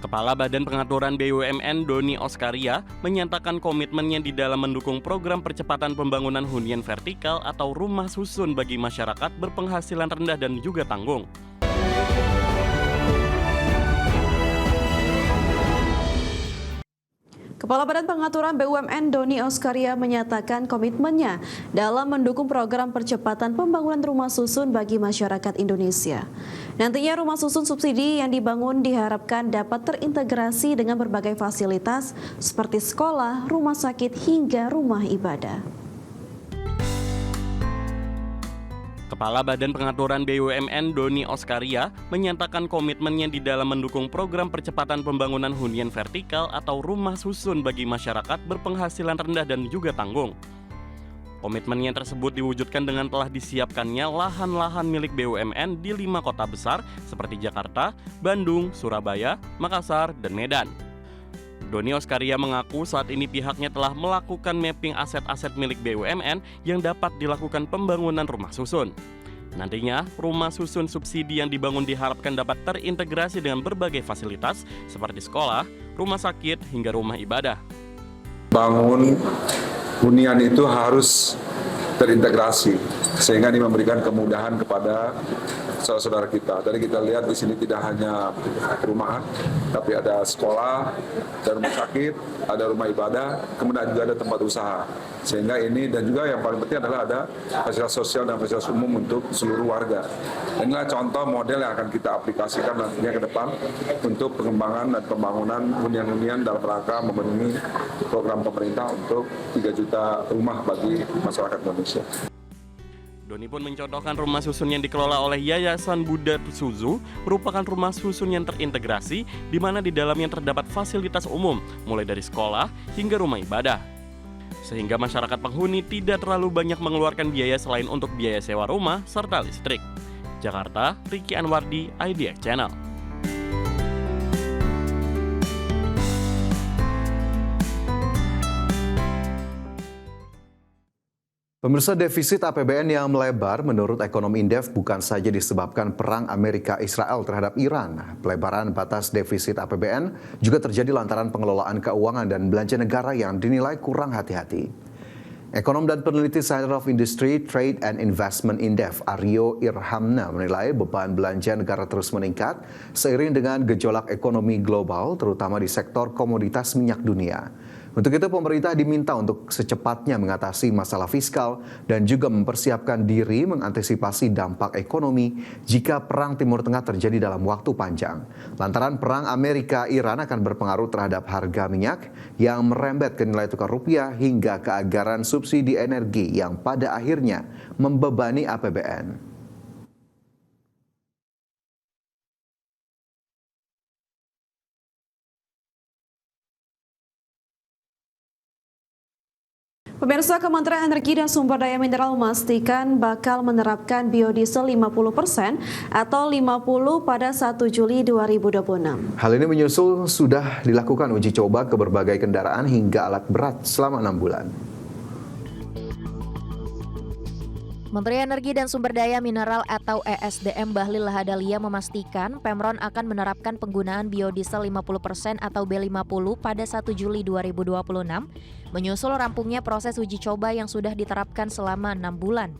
Kepala Badan Pengaturan BUMN Doni Oskaria menyatakan komitmennya di dalam mendukung program percepatan pembangunan hunian vertikal atau rumah susun bagi masyarakat berpenghasilan rendah dan juga tanggung. Kepala Badan Pengaturan BUMN Doni Oskaria menyatakan komitmennya dalam mendukung program percepatan pembangunan rumah susun bagi masyarakat Indonesia. Nantinya rumah susun subsidi yang dibangun diharapkan dapat terintegrasi dengan berbagai fasilitas seperti sekolah, rumah sakit, hingga rumah ibadah. Kepala Badan Pengaturan BUMN Doni Oskaria menyatakan komitmennya di dalam mendukung program percepatan pembangunan hunian vertikal atau rumah susun bagi masyarakat berpenghasilan rendah dan juga tanggung. Komitmennya tersebut diwujudkan dengan telah disiapkannya lahan-lahan milik BUMN di 5 kota besar seperti Jakarta, Bandung, Surabaya, Makassar, dan Medan. Doni Oskaria mengaku saat ini pihaknya telah melakukan mapping aset-aset milik BUMN yang dapat dilakukan pembangunan rumah susun. Nantinya, rumah susun subsidi yang dibangun diharapkan dapat terintegrasi dengan berbagai fasilitas seperti sekolah, rumah sakit, hingga rumah ibadah. Bangun hunian itu harus terintegrasi sehingga ini memberikan kemudahan kepada saudara-saudara kita. Tadi kita lihat di sini tidak hanya perumahan, tapi ada sekolah, ada rumah sakit, ada rumah ibadah, kemudian juga ada tempat usaha. Sehingga ini dan juga yang paling penting adalah ada fasilitas sosial dan fasilitas umum untuk seluruh warga. Inilah contoh model yang akan kita aplikasikan nantinya ke depan untuk pengembangan dan pembangunan hunian-hunian dalam rangka memenuhi program pemerintah untuk 3 juta rumah bagi masyarakat Indonesia. Doni pun mencontohkan rumah susun yang dikelola oleh Yayasan Buddha Suzu merupakan rumah susun yang terintegrasi di mana di dalamnya terdapat fasilitas umum mulai dari sekolah hingga rumah ibadah. Sehingga masyarakat penghuni tidak terlalu banyak mengeluarkan biaya selain untuk biaya sewa rumah serta listrik. Jakarta, Ricky Anwardi, IDX Channel. Pemirsa, defisit APBN yang melebar menurut ekonom Indef bukan saja disebabkan perang Amerika-Israel terhadap Iran. Pelebaran batas defisit APBN juga terjadi lantaran pengelolaan keuangan dan belanja negara yang dinilai kurang hati-hati. Ekonom dan peneliti Center of Industry, Trade and Investment Indef, Aryo Irhamna menilai beban belanja negara terus meningkat seiring dengan gejolak ekonomi global terutama di sektor komoditas minyak dunia. Untuk itu pemerintah diminta untuk secepatnya mengatasi masalah fiskal dan juga mempersiapkan diri mengantisipasi dampak ekonomi jika perang Timur Tengah terjadi dalam waktu panjang. Lantaran perang Amerika-Iran akan berpengaruh terhadap harga minyak yang merembet ke nilai tukar rupiah hingga keanggaran subsidi energi yang pada akhirnya membebani APBN. Pemirsa, Kementerian Energi dan Sumber Daya Mineral memastikan bakal menerapkan biodiesel 50% atau 50 pada 1 Juli 2026. Hal ini menyusul sudah dilakukan uji coba ke berbagai kendaraan hingga alat berat selama 6 bulan. Menteri Energi dan Sumber Daya Mineral atau ESDM Bahlil Lahadalia memastikan Pemron akan menerapkan penggunaan biodiesel 50% atau B50 pada 1 Juli 2026, menyusul rampungnya proses uji coba yang sudah diterapkan selama 6 bulan.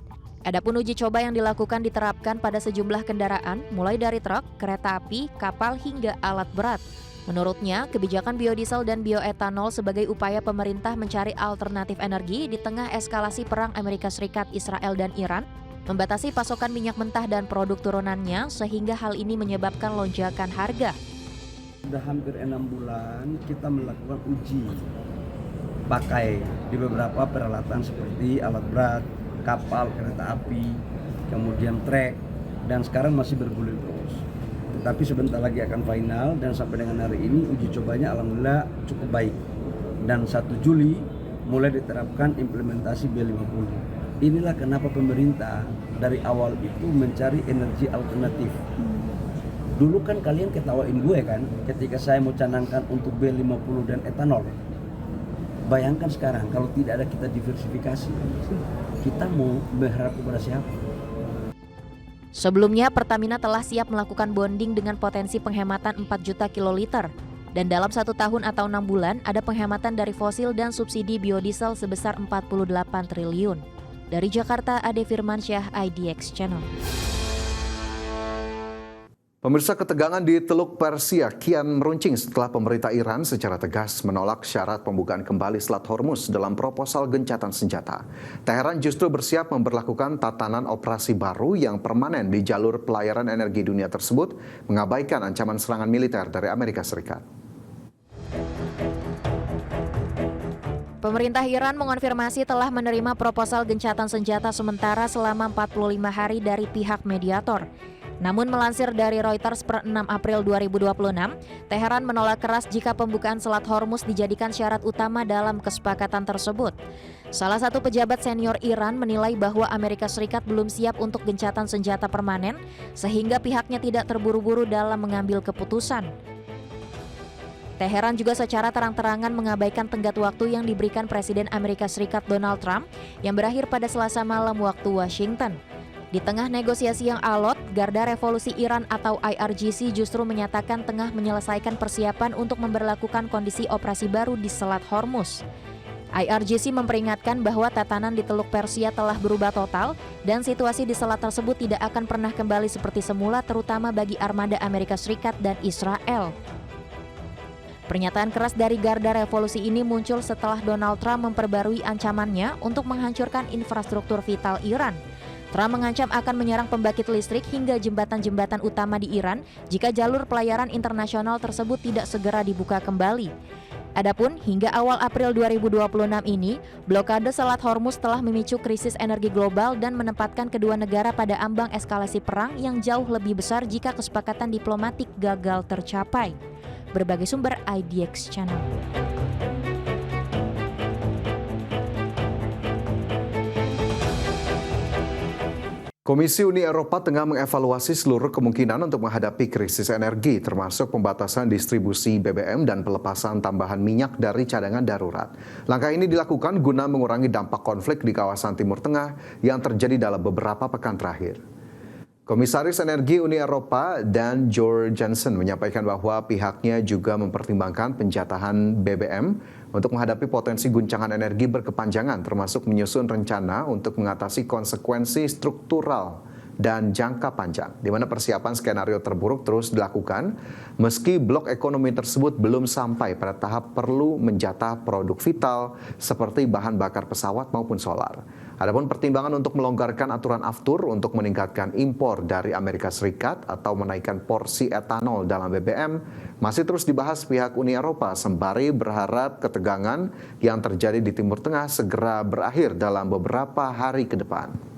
Adapun uji coba yang dilakukan diterapkan pada sejumlah kendaraan, mulai dari truk, kereta api, kapal hingga alat berat. Menurutnya, kebijakan biodiesel dan bioetanol sebagai upaya pemerintah mencari alternatif energi di tengah eskalasi perang Amerika Serikat, Israel, dan Iran, membatasi pasokan minyak mentah dan produk turunannya sehingga hal ini menyebabkan lonjakan harga. Sudah hampir 6 bulan kita melakukan uji pakai di beberapa peralatan seperti alat berat, kapal, kereta api, kemudian trek, dan sekarang masih bergulir terus. Tapi sebentar lagi akan final dan sampai dengan hari ini uji cobanya alhamdulillah cukup baik. Dan 1 Juli mulai diterapkan implementasi B50. Inilah kenapa pemerintah dari awal itu mencari energi alternatif. Dulu kan kalian ketawain gue kan ketika saya mau canangkan untuk B50 dan etanol. Bayangkan sekarang kalau tidak ada kita diversifikasi, kita mau berharap kepada siapa? Sebelumnya, Pertamina telah siap melakukan bonding dengan potensi penghematan 4 juta kiloliter. Dan dalam 1 tahun atau 6 bulan, ada penghematan dari fosil dan subsidi biodiesel sebesar 48 triliun. Dari Jakarta, Ade Firmansyah, IDX Channel. Pemirsa, ketegangan di Teluk Persia kian meruncing setelah pemerintah Iran secara tegas menolak syarat pembukaan kembali Selat Hormuz dalam proposal gencatan senjata. Teheran justru bersiap memberlakukan tatanan operasi baru yang permanen di jalur pelayaran energi dunia tersebut, mengabaikan ancaman serangan militer dari Amerika Serikat. Pemerintah Iran mengonfirmasi telah menerima proposal gencatan senjata sementara selama 45 hari dari pihak mediator. Namun melansir dari Reuters per 6 April 2026, Teheran menolak keras jika pembukaan Selat Hormuz dijadikan syarat utama dalam kesepakatan tersebut. Salah satu pejabat senior Iran menilai bahwa Amerika Serikat belum siap untuk gencatan senjata permanen, sehingga pihaknya tidak terburu-buru dalam mengambil keputusan. Teheran juga secara terang-terangan mengabaikan tenggat waktu yang diberikan Presiden Amerika Serikat Donald Trump yang berakhir pada Selasa malam waktu Washington. Di tengah negosiasi yang alot, Garda Revolusi Iran atau IRGC justru menyatakan tengah menyelesaikan persiapan untuk memberlakukan kondisi operasi baru di Selat Hormuz. IRGC memperingatkan bahwa tatanan di Teluk Persia telah berubah total dan situasi di selat tersebut tidak akan pernah kembali seperti semula, terutama bagi armada Amerika Serikat dan Israel. Pernyataan keras dari Garda Revolusi ini muncul setelah Donald Trump memperbarui ancamannya untuk menghancurkan infrastruktur vital Iran. Trump mengancam akan menyerang pembangkit listrik hingga jembatan-jembatan utama di Iran jika jalur pelayaran internasional tersebut tidak segera dibuka kembali. Adapun hingga awal April 2026 ini, blokade Selat Hormuz telah memicu krisis energi global dan menempatkan kedua negara pada ambang eskalasi perang yang jauh lebih besar jika kesepakatan diplomatik gagal tercapai. Berbagai sumber, IDX Channel. Komisi Uni Eropa tengah mengevaluasi seluruh kemungkinan untuk menghadapi krisis energi, termasuk pembatasan distribusi BBM dan pelepasan tambahan minyak dari cadangan darurat. Langkah ini dilakukan guna mengurangi dampak konflik di kawasan Timur Tengah yang terjadi dalam beberapa pekan terakhir. Komisaris Energi Uni Eropa Dan Jorgensen menyampaikan bahwa pihaknya juga mempertimbangkan penjatahan BBM untuk menghadapi potensi guncangan energi berkepanjangan, termasuk menyusun rencana untuk mengatasi konsekuensi struktural dan jangka panjang, di mana persiapan skenario terburuk terus dilakukan, meski blok ekonomi tersebut belum sampai pada tahap perlu menjatah produk vital seperti bahan bakar pesawat maupun solar. Adapun pertimbangan untuk melonggarkan aturan aftur untuk meningkatkan impor dari Amerika Serikat atau menaikkan porsi etanol dalam BBM masih terus dibahas pihak Uni Eropa, sembari berharap ketegangan yang terjadi di Timur Tengah segera berakhir dalam beberapa hari ke depan.